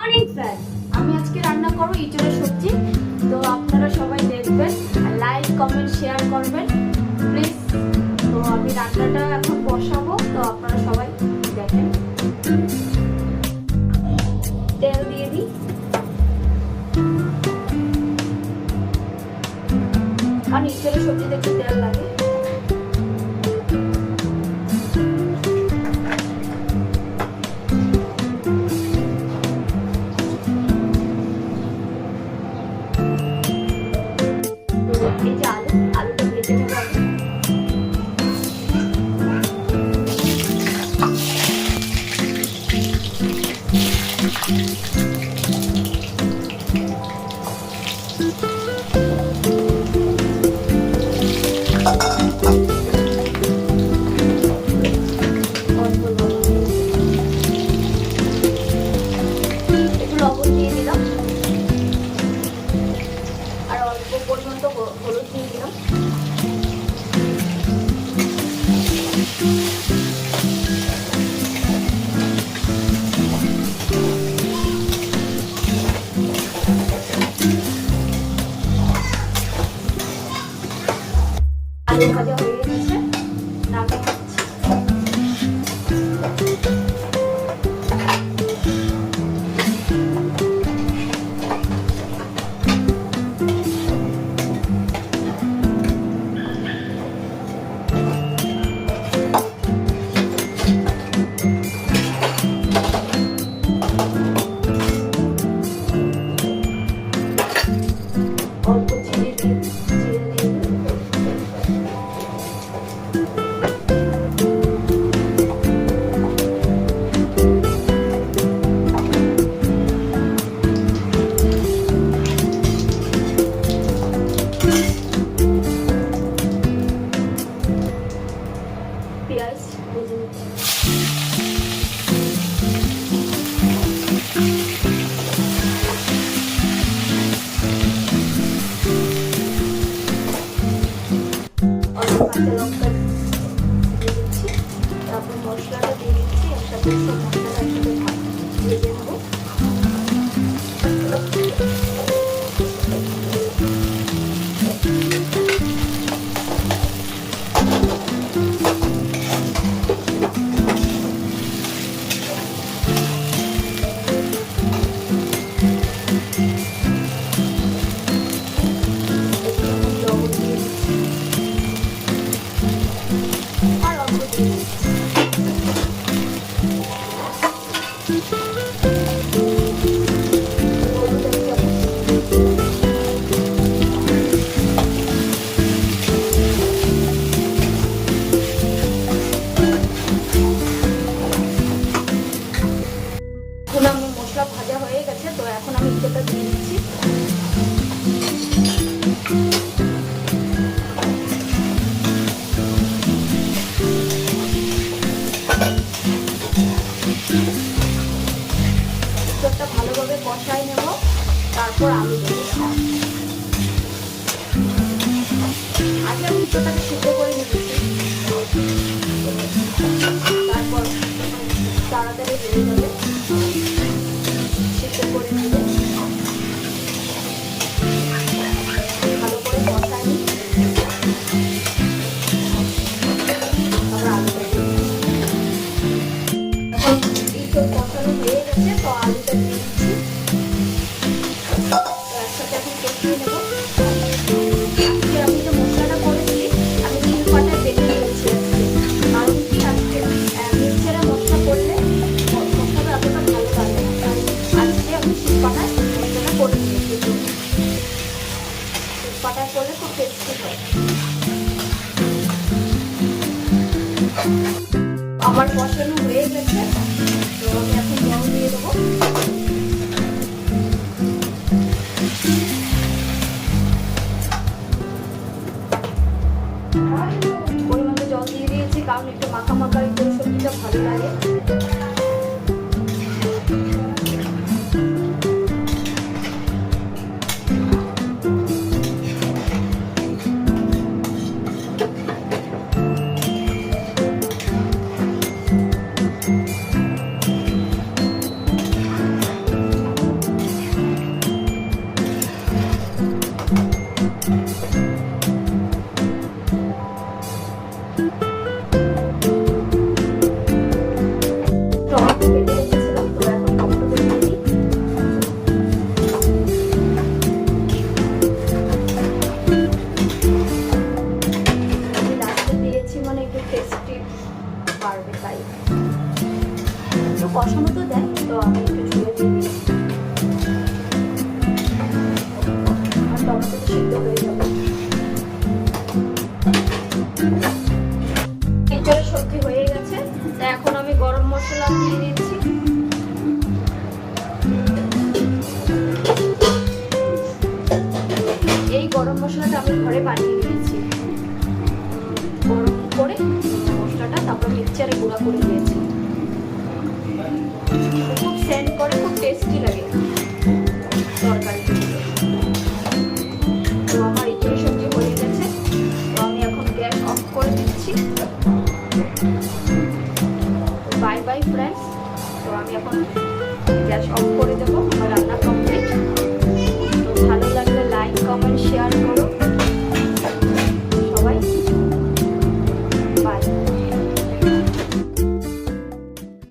অনেক ফ্যান আমি আজকে রান্না করব ইঁচড়ের সবজি। তো আপনারা সবাই দেখবেন, লাইক কমেন্ট শেয়ার করবেন প্লিজ। তো আমি রান্নাটা এখন বসাবো, তো আপনারা সবাই দেখেন। তেল দিয়ে দিই, কারণ ইঁচড়ের সবজিতে একটু তেল লাগে। এই যে আলুটা ভেজে নেবো আমি। একটু লবণ দিয়ে দিলাম, আর অল্প পরিমাণ তো হলুদ দিয়ে দিলাম। আলু ভাজা হয়ে গেছে, নামিয়ে দিচ্ছি। অল্প জিরে দিয়ে পেঁয়াজ ভেজে নিচ্ছি। অল্প কাঁচা লঙ্কা দিয়ে দিচ্ছি, তারপর মশলাটা দিয়ে দিচ্ছি একসাথে। সব মশলাটা একসাথে ভেজে নেবো। লবণ দিয়ে দিচ্ছি, আর অল্প দিয়ে দিচ্ছি। হলুদ এক চামচ। এখন আমার মশলা ভাজা হয়ে গেছে, তো এখন আমি ইঁচড়টা দিয়ে দিচ্ছি। ইঁচড়টা ভালোভাবে কষাই নেব, তারপর আলু দেবো। আগে আমি ইঁচড়টাকে সিদ্ধ করে নিচ্ছি, তারপর তাড়াতাড়ি হয়ে যাবে। সিদ্ধ করে নিলে ভালো করে কষাই নিই, তারপর আলুটা দিই। এখন ইঁচড় কষানো হয়ে গেছে, তো আলুটা দিয়ে দিচ্ছি। তো একসাথে এখন কষিয়ে নেবো। আজকে আমি যে মশলাটা করেছি, আমি নীল পাতায় বেটে নিয়েছি আজকে। কারণ কি, আজকে মিক্সারে মশলা করলে মশলাটা এতটা ভালো লাগে না, তাই আজকে আমি শিলপাটায় মশলাটা করে নিয়েছি। শিলপাটায় করলে খুব টেস্টি হয়। আমার কষানো হয়ে গেছে, তো আমি এখন জল দিয়ে দেবো। পরিমাণে জল দিয়ে দিয়েছি, কারণ একটু মাখা মাখা ইঁচড়ের সবজিটা ভালো লাগে। গুঁড়া করে দিয়েছি। খুব সেন্ট করে, খুব টেস্টি লাগে তরকারি। তো আমার ইডলি সবজি হয়ে গেছে, তো আমি এখন গ্যাস অফ করে দিচ্ছি। বাই বাই ফ্রেন্ডস, তো আমি এখন গ্যাস অফ করে দেবো।